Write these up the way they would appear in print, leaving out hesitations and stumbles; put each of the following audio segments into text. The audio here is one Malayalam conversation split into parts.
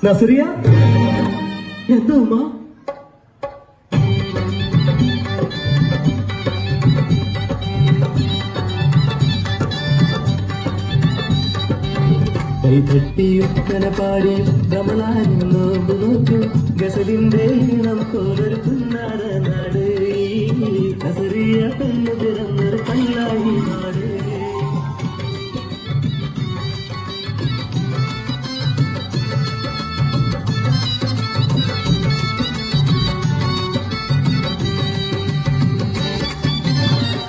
നസറിയ എന്താ ഉമ്മ? കൈതട്ടിയുത്തന പാടി റമളാനിൽ നോമ്പ് നോക്കും ഗസലിന്റെ ഈണം പോലൊരു പുന്നാര നാട് നസറിയ പെണ്ണ് പിറന്നൊരു കല്ലായി നാട്.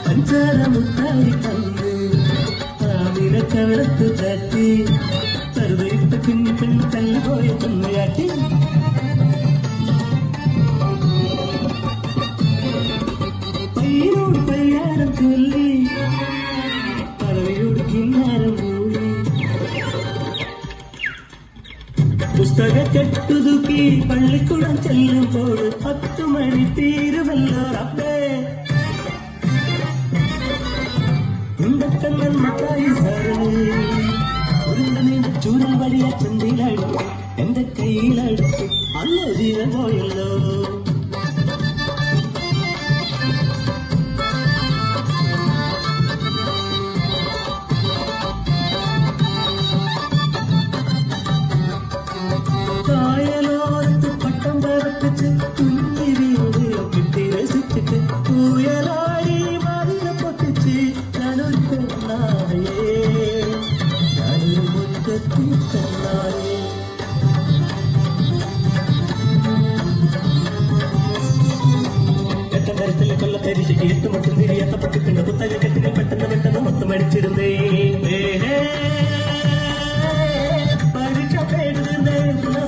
പഞ്ചാര മുത്തായി തന്ന് ആമിന കവളത്ത് തട്ടി ചെറുതയിട്ട് പിന്നി പെണ്ണ് തല്ലു പോയ പെണ്ണയാട്ടി. പയ്യനോട് പയ്യാരം ചൊല്ലി പറവയോട് കിന്നാരം കൂടി പുസ്തക കെട്ടുതുക്കി പള്ളിക്കുളം ചെല്ലുമ്പോൾ 10 മണി തീരുമല്ലോ റബ്ബേ. ഉണ്ടക്കണ്ണൻ മത്തായി സാറേ ഉരുണ്ട നീണ്ട ചൂരൽ വലിയ ചന്തയിലടുത്ത് എന്റെ കയ്യിലടുത്ത് അന്ന് ജീവൻ പോയല്ലോ. കായലോരത്ത് പട്ടം പറപ്പിച്ച് കുഞ്ഞി വീട് കിട്ടി രസിച്ചിട്ട് പൂയലായി മറിയ പൊട്ടിച്ച് ഞാനൊരു പെണ്ണായേ ഞാനൊരു മുറ്റത്തി പെണ്ണായേ. എട്ടം കരത്തിലെ കൊല്ലത്തരിശയ്ക്ക് 8 മട്ടും തിരിയത്തപ്പെട്ടിട്ടുണ്ട് പുത്തക കെട്ടുകൾ പെട്ടെന്ന് പെട്ടെന്ന് മൊത്തം അടിച്ചിരുന്നേ. പരീക്ഷ പേടുന്നേ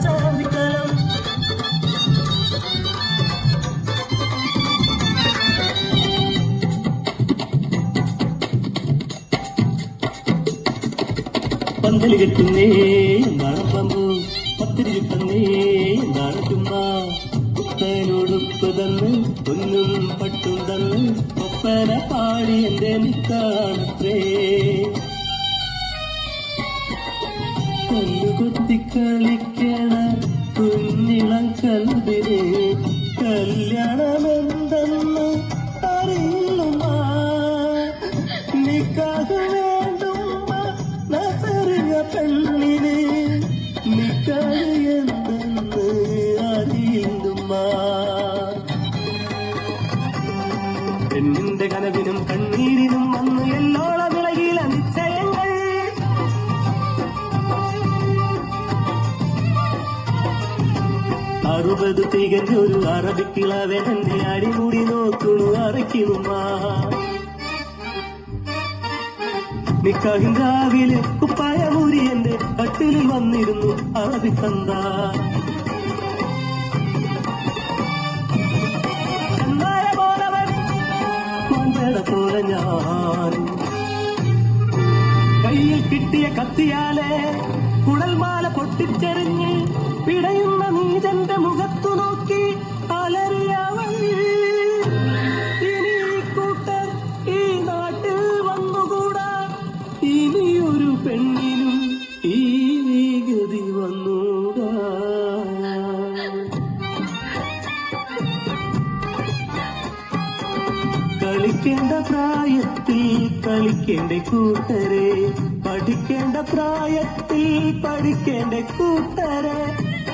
സാധിക്കാലം പന്തല് കെട്ടുന്നേ എന്താണ് പമ്പു പത്തിരി കിട്ടുന്നേ എന്താണ് ചുമ്മ പുത്തനോടുപ്പ് തന്ന് പൊന്നും പട്ടും തന്ന് ഒപ്പന പാടി എന്റെ നിക്കാണത്രേ. കല്ലുകൊത്തി കളിക്കണ കുഞ്ഞിളം കൽബിനെ കല്യാണമെന്തെന്ന് അറിയുമ്മ നിക്കാഹ് വേണ്ടുമ്മ നസറിയ പെണ്ണിന് നിക്കാഹ് എന്തെന്ന് അറിയുമ്മ. പെണ്ണിന്റെ കനവിനും കണ്ണീരിനും വന്ന് എന്നോളം വിളകിയില്ല നിശ്ചയങ്ങൾ. 60 തികഞ്ഞൊരു അറബിക്കിളവൻ എന്നെ അടിമുടി നോക്കണു അറയ്ക്കുമ്മ. നിക്കാഹിൻ രാവിലെ കുപ്പായ മൂരി എന്റെ കട്ടിലിൽ വന്നിരുന്നു അറബി തന്ത. പോലെ ഞാൻ കയ്യിൽ കിട്ടിയ കത്തിയാലെ കുടൽമാല പൊട്ടിച്ചെറിഞ്ഞ് പിടയുന്ന നീജന്റെ മുഖത്തു നോക്കി അലറിയവൾ. ഇനി കൂട്ടർ ഈ നാട്ടിൽ വന്നുകൂടാ ഇനിയൊരു പെണ്ണിനും ഈ ഗതി വന്നൂടാ. കളിക്കേണ്ട പ്രായത്തിൽ കളിക്കേണ്ട കൂട്ടരെ പഠിക്കേണ്ട പ്രായത്തിൽ പഠിക്കേണ്ട കൂട്ടരെ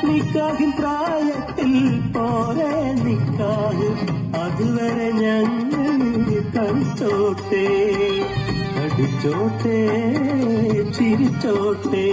നിക്കാഹിൻ പ്രായത്തിൽ പോരെ നിക്കാഹ് അതുവരെ ഞങ്ങൾ കളിച്ചോട്ടെ പഠിച്ചോട്ടെ ചിരിച്ചോട്ടെ.